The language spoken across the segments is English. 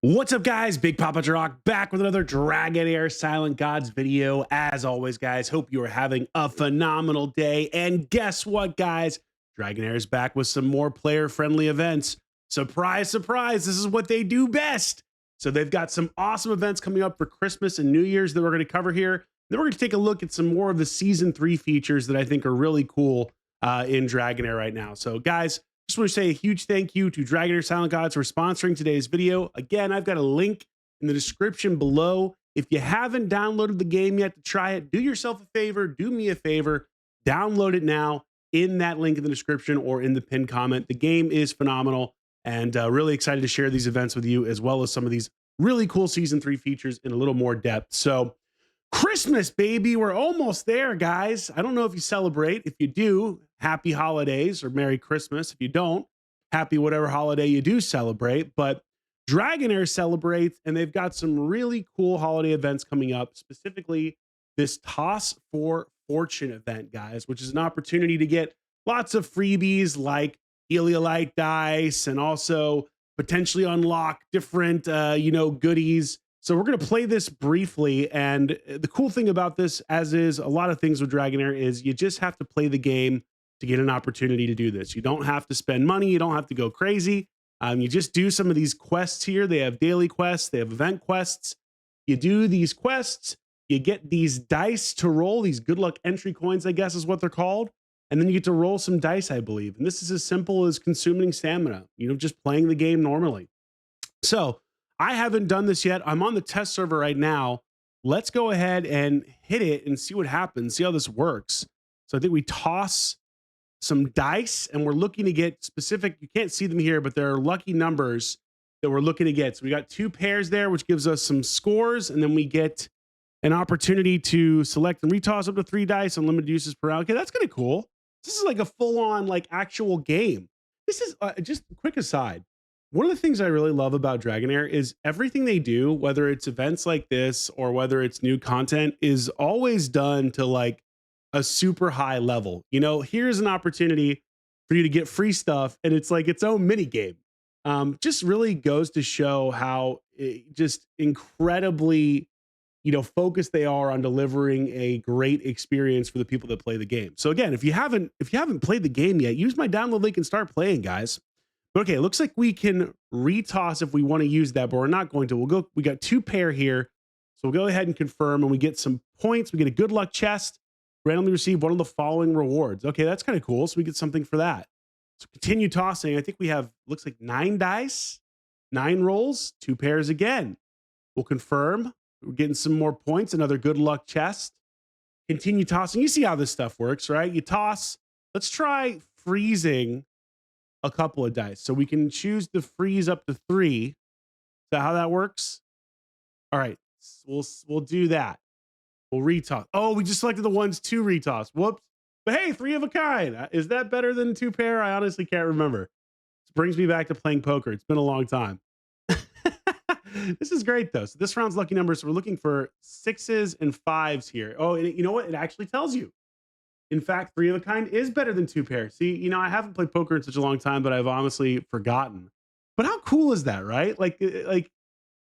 What's up, guys? Big Papa Drock back with another Dragonheir Silent Gods video. As always, guys, hope you are having a phenomenal day. And guess what, guys? Dragonheir is back with some more player-friendly events. Surprise, surprise, this is what they do best. So they've got some awesome events coming up for Christmas and New Year's that we're going to cover here. Then we're going to take a look at some more of the Season 3 features that I think are really cool in Dragonheir right now. So, guys, just want to say a huge thank you to Dragonheir Silent Gods for sponsoring today's video. Again, I've got a link in the description below. If you haven't downloaded the game yet to try it, do yourself a favor, do me a favor, download it now in that link in the description or in the pinned comment. The game is phenomenal, and really excited to share these events with you, as well as some of these really cool Season 3 features in a little more depth. So, Christmas, baby. We're almost there, guys. I don't know if you celebrate. If you do, happy holidays or Merry Christmas. If you don't, happy whatever holiday you do celebrate. But Dragonheir celebrates, and they've got some really cool holiday events coming up, specifically this Toss for Fortune event, guys, which is an opportunity to get lots of freebies like Heliolite dice and also potentially unlock different, goodies. So we're going to play this briefly, and the cool thing about this, as is a lot of things with Dragonheir, is you just have to play the game to get an opportunity to do this. You don't have to spend money. You don't have to go crazy. You just do some of these quests here. They have daily quests. They have event quests. You do these quests. You get these dice to roll, these good luck entry coins, I guess is what they're called. And then you get to roll some dice, I believe. And this is as simple as consuming stamina, just playing the game normally. So I haven't done this yet. I'm on the test server right now. Let's go ahead and hit it and see what happens, see how this works. So I think we toss some dice, and we're looking to get specific. You can't see them here, but there are lucky numbers that we're looking to get. So we got 2 pairs there, which gives us some scores, and then we get an opportunity to select and retoss up to 3 dice, unlimited uses per round. Okay, that's kind of cool. This is like a full-on like actual game. This is just a quick aside. One of the things I really love about Dragonheir is everything they do, whether it's events like this or whether it's new content, is always done to like a super high level. Here's an opportunity for you to get free stuff, and it's like its own mini game. Just really goes to show how just incredibly, focused they are on delivering a great experience for the people that play the game. So again, if you haven't played the game yet, use my download link and start playing, guys. But okay, it looks like we can retoss if we want to use that, but we're not going to. We got 2 pair here. So we'll go ahead and confirm, and we get some points. We get a good luck chest, randomly receive one of the following rewards. Okay, that's kind of cool. So we get something for that. So continue tossing. I think we have, looks like 9 dice, 9 rolls, 2 pairs again. We'll confirm. We're getting some more points, another good luck chest. Continue tossing. You see how this stuff works, right? You toss. Let's try freezing a couple of dice. So we can choose to freeze up to 3. Is that how that works? All right. We'll do that. We'll retoss. Oh, we just selected the ones to retoss. Whoops. But hey, 3 of a kind. Is that better than 2 pair? I honestly can't remember. This brings me back to playing poker. It's been a long time. This is great, though. So this round's lucky numbers. So we're looking for 6s and 5s here. Oh, and you know what? It actually tells you. In fact, 3 of a kind is better than 2 pairs. See, I haven't played poker in such a long time, but I've honestly forgotten. But how cool is that, right? Like this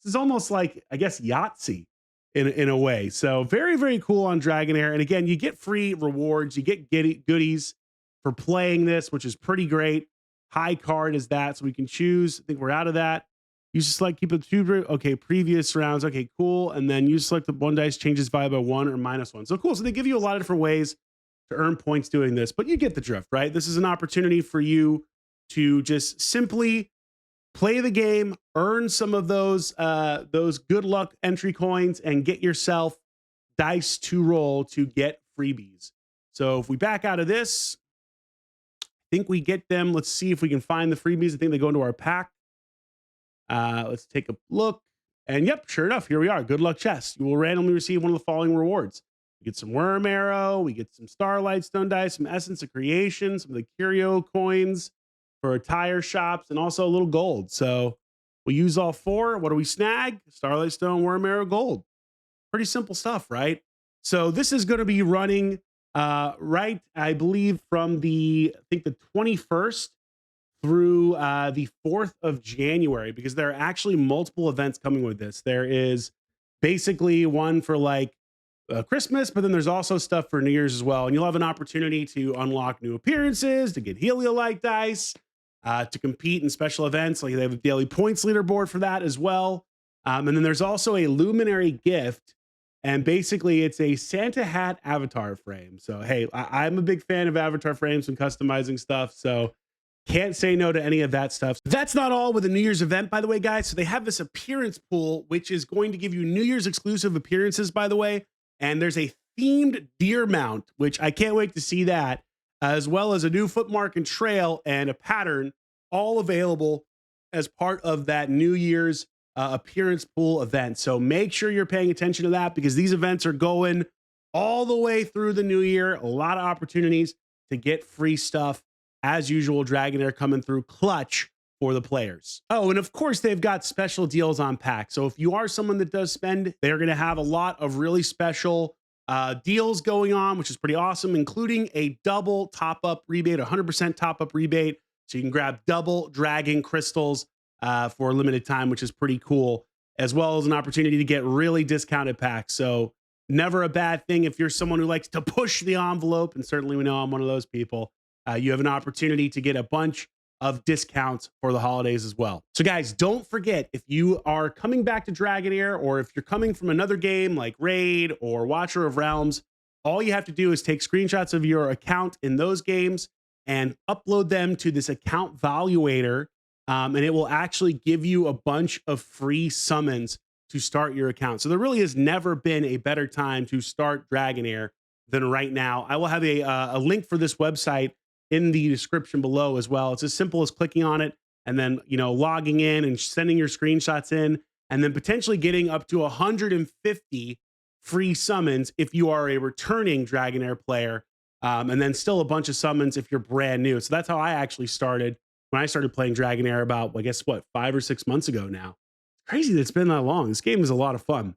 is almost like, I guess, Yahtzee in a way. So very, very cool on Dragonheir. And again, you get free rewards. You get goodies for playing this, which is pretty great. High card is that, so we can choose. I think we're out of that. You just select, keep it 2. Okay, previous rounds. Okay, cool. And then you select the 1 dice, changes value by 1 or -1. So cool. So they give you a lot of different ways to earn points doing this, but you get the drift, right? This is an opportunity for you to just simply play the game, earn some of those good luck entry coins, and get yourself dice to roll to get freebies. So if we back out of this, I think we get them. Let's see if we can find the freebies. I think they go into our pack. Let's take a look. And yep, sure enough, here we are. Good luck chest. You will randomly receive one of the following rewards. We get some worm arrow, we get some starlight stone dice, some essence of creation, some of the curio coins for tire shops, and also a little gold. So we use all 4. What do we snag? Starlight stone, worm arrow, gold. Pretty simple stuff, right? So this is going to be running right, I believe, from the 21st through the 4th of January, because there are actually multiple events coming with this. There is basically one for like Christmas, but then there's also stuff for New Year's as well. And you'll have an opportunity to unlock new appearances, to get Heliolite dice, to compete in special events. Like they have a daily points leaderboard for that as well. And then there's also a Luminary gift. And basically, it's a Santa hat avatar frame. So, hey, I'm a big fan of avatar frames and customizing stuff. So, can't say no to any of that stuff. That's not all with the New Year's event, by the way, guys. So they have this appearance pool, which is going to give you New Year's exclusive appearances, by the way. And there's a themed deer mount, which I can't wait to see that, as well as a new footmark and trail and a pattern, all available as part of that New Year's appearance pool event. So make sure you're paying attention to that, because these events are going all the way through the new year. A lot of opportunities to get free stuff. As usual, Dragonheir coming through clutch for the players. Oh, and of course, they've got special deals on packs. So if you are someone that does spend, they're going to have a lot of really special deals going on, which is pretty awesome, including a double top-up rebate, 100% top-up rebate. So you can grab double dragon crystals for a limited time, which is pretty cool, as well as an opportunity to get really discounted packs. So never a bad thing if you're someone who likes to push the envelope, and certainly we know I'm one of those people. You have an opportunity to get a bunch of discounts for the holidays as well. So guys, don't forget, if you are coming back to Dragonheir, or if you're coming from another game like Raid or Watcher of Realms, all you have to do is take screenshots of your account in those games and upload them to this account valuator, and it will actually give you a bunch of free summons to start your account. So there really has never been a better time to start Dragonheir than right now. I will have a link for this website in the description below as well. It's as simple as clicking on it and then, logging in and sending your screenshots in, and then potentially getting up to 150 free summons if you are a returning Dragonheir player, and then still a bunch of summons if you're brand new. So that's how I actually started when I started playing Dragonheir about, I guess, 5 or 6 months ago now. It's crazy that it's been that long. This game is a lot of fun.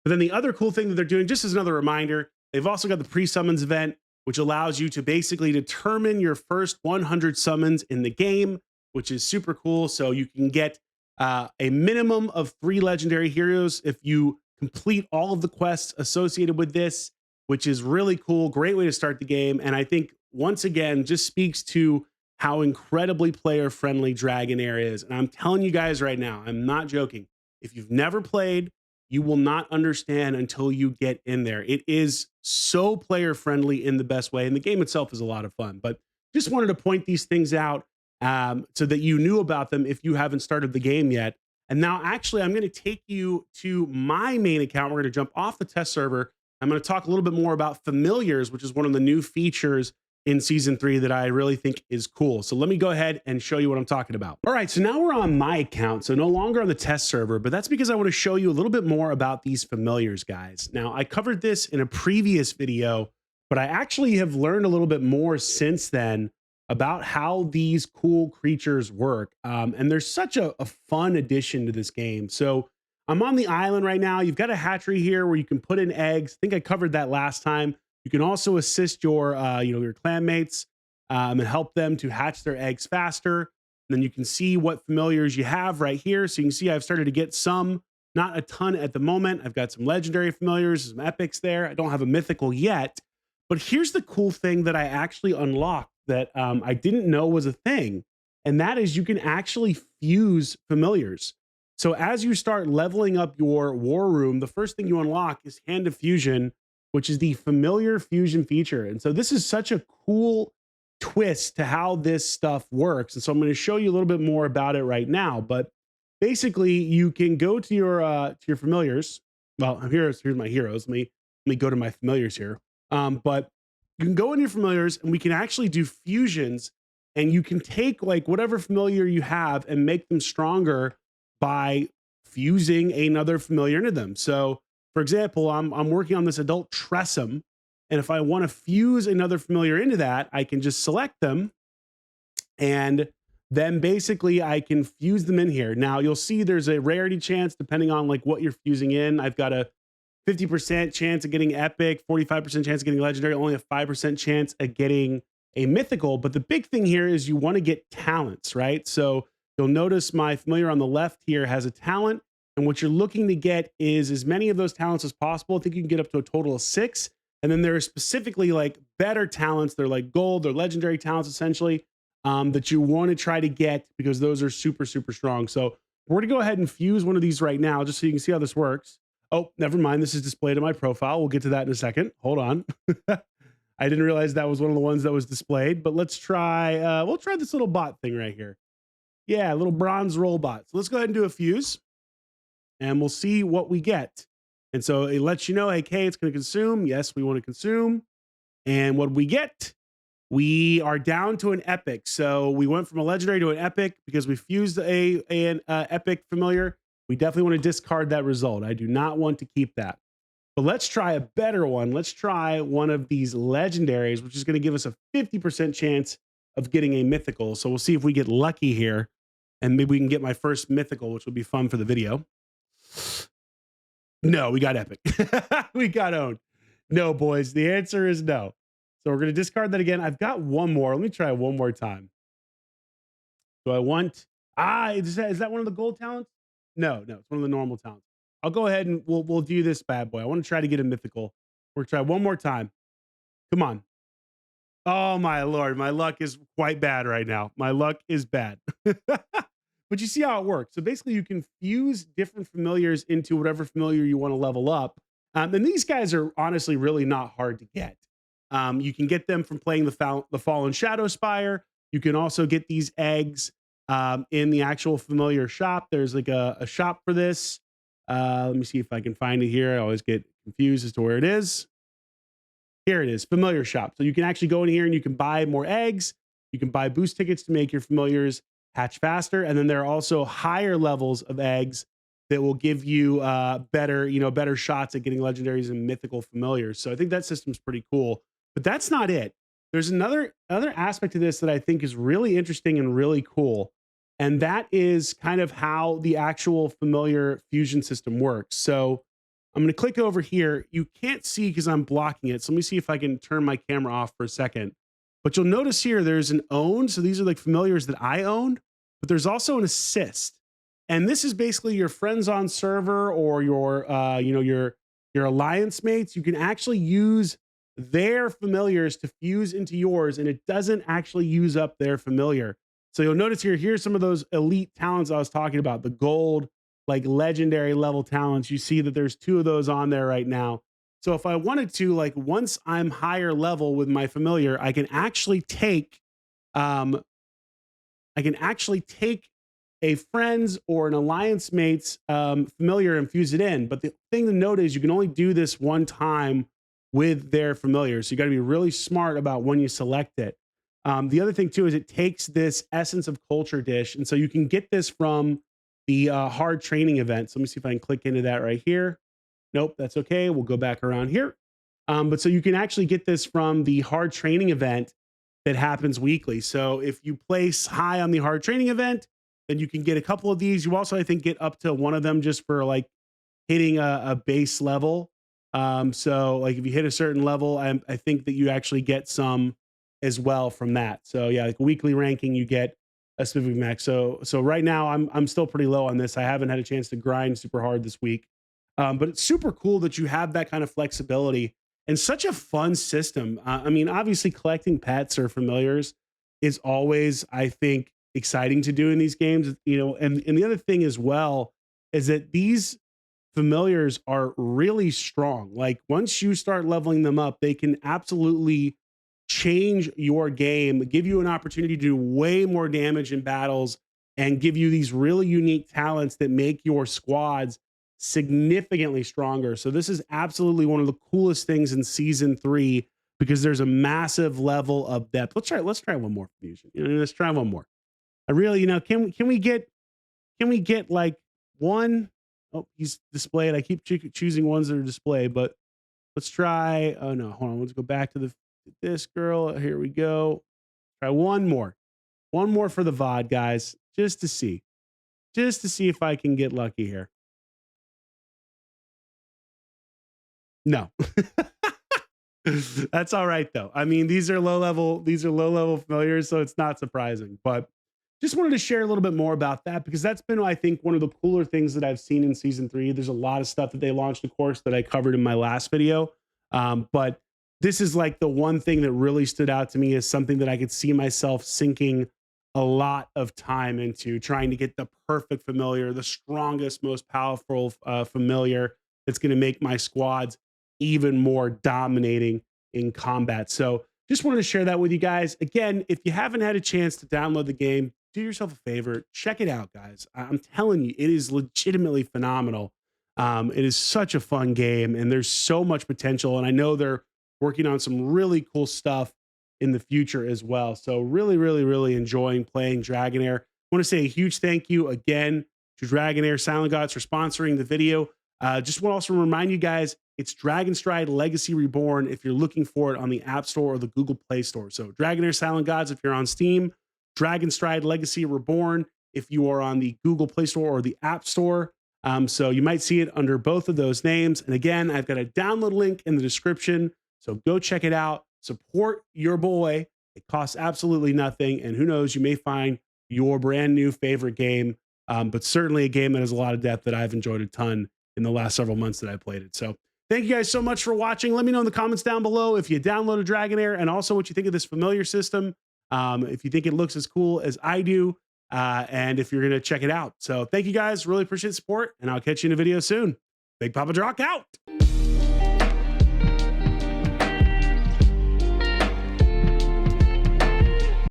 But then the other cool thing that they're doing, just as another reminder, they've also got the pre-summons event, which allows you to basically determine your first 100 summons in the game, which is super cool. So you can get a minimum of 3 legendary heroes if you complete all of the quests associated with this, which is really cool. Great way to start the game. And I think, once again, just speaks to how incredibly player-friendly Dragonheir is. And I'm telling you guys right now, I'm not joking. If you've never played, you will not understand until you get in there. It is so player friendly in the best way, and the game itself is a lot of fun. But just wanted to point these things out so that you knew about them if you haven't started the game yet. And now, actually, I'm going to take you to my main account. We're going to jump off the test server. I'm going to talk a little bit more about familiars, which is one of the new features in season 3 that I really think is cool. So let me go ahead and show you what I'm talking about. All right, so now we're on my account, so no longer on the test server, but that's because I want to show you a little bit more about these familiars, guys. Now, I covered this in a previous video, but I actually have learned a little bit more since then about how these cool creatures work. And there's such a fun addition to this game. So I'm on the island right now. You've got a hatchery here where you can put in eggs. I think I covered that last time. You can also assist your, your clanmates and help them to hatch their eggs faster. And then you can see what familiars you have right here. So you can see I've started to get some, not a ton at the moment. I've got some legendary familiars, some epics there. I don't have a mythical yet. But here's the cool thing that I actually unlocked that I didn't know was a thing. And that is you can actually fuse familiars. So as you start leveling up your war room, the first thing you unlock is Hand of Fusion, which is the familiar fusion feature. And so this is such a cool twist to how this stuff works. And so I'm going to show you a little bit more about it right now. But basically, you can go to your familiars. Well, here's my heroes. Let me go to my familiars here. But you can go into your familiars, and we can actually do fusions. And you can take like whatever familiar you have and make them stronger by fusing another familiar into them. So, for example, I'm working on this adult Tressum, and if I want to fuse another familiar into that, I can just select them, and then basically I can fuse them in here. Now you'll see there's a rarity chance depending on like what you're fusing in. I've got a 50% chance of getting epic, 45% chance of getting legendary, only a 5% chance of getting a mythical. But the big thing here is you want to get talents, right? So you'll notice my familiar on the left here has a talent. And what you're looking to get is as many of those talents as possible. I think you can get up to a total of 6. And then there are specifically like better talents. They're like gold, they're legendary talents essentially, that you want to try to get because those are super, super strong. So we're going to go ahead and fuse one of these right now just so you can see how this works. Oh, never mind. This is displayed in my profile. We'll get to that in a second. Hold on. I didn't realize that was one of the ones that was displayed, but let's try, we'll try this little bot thing right here. Yeah, a little bronze robot. So let's go ahead and do a fuse and we'll see what we get. And so it lets you know, like, hey, it's going to consume. Yes, we want to consume. And what we get, we are down to an epic. So we went from a legendary to an epic because we fused an epic familiar. We definitely want to discard that result. I do not want to keep that. But let's try a better one. Let's try one of these legendaries, which is going to give us a 50% chance of getting a mythical. So we'll see if we get lucky here. And maybe we can get my first mythical, which will be fun for the video. No, we got epic. We got owned. No, boys. The answer is no. So we're going to discard that again. I've got one more. Let me try one more time. So I want... is that one of the gold talents? No, it's one of the normal talents. I'll go ahead and we'll do this bad boy. I want to try to get a mythical. We're going to try one more time. Come on. Oh, my Lord. My luck is quite bad right now. My luck is bad. But you see how it works. So basically, you can fuse different familiars into whatever familiar you want to level up. And these guys are honestly really not hard to get. You can get them from playing the Fallen Shadow Spire. You can also get these eggs in the actual familiar shop. There's like a shop for this. Let me see if I can find it here. I always get confused as to where it is. Here it is, familiar shop. So you can actually go in here and you can buy more eggs. You can buy boost tickets to make your familiars hatch faster. And then there are also higher levels of eggs that will give you better shots at getting legendaries and mythical familiars. So I think that system's pretty cool. But that's not it. There's another aspect to this that I think is really interesting and really cool. And that is kind of how the actual familiar fusion system works. So I'm going to click over here. You can't see because I'm blocking it. So let me see if I can turn my camera off for a second. But you'll notice here there's an own. So these are like familiars that I owned, but there's also an assist. And this is basically your friends on server or your alliance mates. You can actually use their familiars to fuse into yours, and it doesn't actually use up their familiar. So you'll notice here's some of those elite talents I was talking about, the gold, like legendary level talents. You see that there's 2 of those on there right now. So if I wanted to, like once I'm higher level with my familiar, I can actually take a friend's or an alliance mate's familiar and fuse it in. But the thing to note is you can only do this one time with their familiar. So you got to be really smart about when you select it. The other thing too is it takes this essence of culture dish. And so you can get this from the hard training event. So let me see if I can click into that right here. Nope, that's okay. We'll go back around here. But so you can actually get this from the hard training event that happens weekly. So if you place high on the hard training event, then you can get a couple of these. You also, I think, get up to one of them just for like hitting a base level. So like if you hit a certain level, I think that you actually get some as well from that. So yeah, like weekly ranking, you get a specific max. So right now I'm still pretty low on this. I haven't had a chance to grind super hard this week. But it's super cool that you have that kind of flexibility and such a fun system. I mean, obviously collecting pets or familiars is always, I think, exciting to do in these games, and the other thing as well is that these familiars are really strong. Like once you start leveling them up, they can absolutely change your game, give you an opportunity to do way more damage in battles, and give you these really unique talents that make your squads significantly stronger. So this is absolutely one of the coolest things in season 3 because there's a massive level of depth. Let's try one more fusion. Let's try one more. I really, can we get like one? Oh, he's displayed. I keep choosing ones that are displayed, but let's try. Oh no, hold on. Let's go back to this girl. Here we go. Try one more for the VOD, guys, just to see if I can get lucky here. No. That's all right though. I mean, these are low level familiars, so it's not surprising. But just wanted to share a little bit more about that because that's been, I think, one of the cooler things that I've seen in season three. There's a lot of stuff that they launched, of course, that I covered in my last video. But this is like the one thing that really stood out to me as something that I could see myself sinking a lot of time into, trying to get the perfect familiar, the strongest, most powerful familiar that's going to make my squads even more dominating in combat. So just wanted to share that with you guys. Again, if you haven't had a chance to download the game, do yourself a favor, check it out, guys. I'm telling you, it is legitimately phenomenal. It is such a fun game, and there's so much potential. And I know they're working on some really cool stuff in the future as well. So really, really, really enjoying playing Dragonheir. I want to say a huge thank you again to Dragonheir Silent Gods for sponsoring the video. Just want to also remind you guys, it's Dragonstride Legacy Reborn if you're looking for it on the App Store or the Google Play Store. So Dragonheir Silent Gods if you're on Steam, Dragonstride Legacy Reborn if you are on the Google Play Store or the App Store. So you might see it under both of those names. And again, I've got a download link in the description. So go check it out. Support your boy. It costs absolutely nothing. And who knows, you may find your brand new favorite game, but certainly a game that has a lot of depth that I've enjoyed a ton in the last several months that I played it. So thank you guys so much for watching. Let me know in the comments down below if you downloaded Dragonheir and also what you think of this familiar system. If you think it looks as cool as I do, and if you're going to check it out. So thank you guys. Really appreciate the support, and I'll catch you in a video soon. Big Papa Drock out.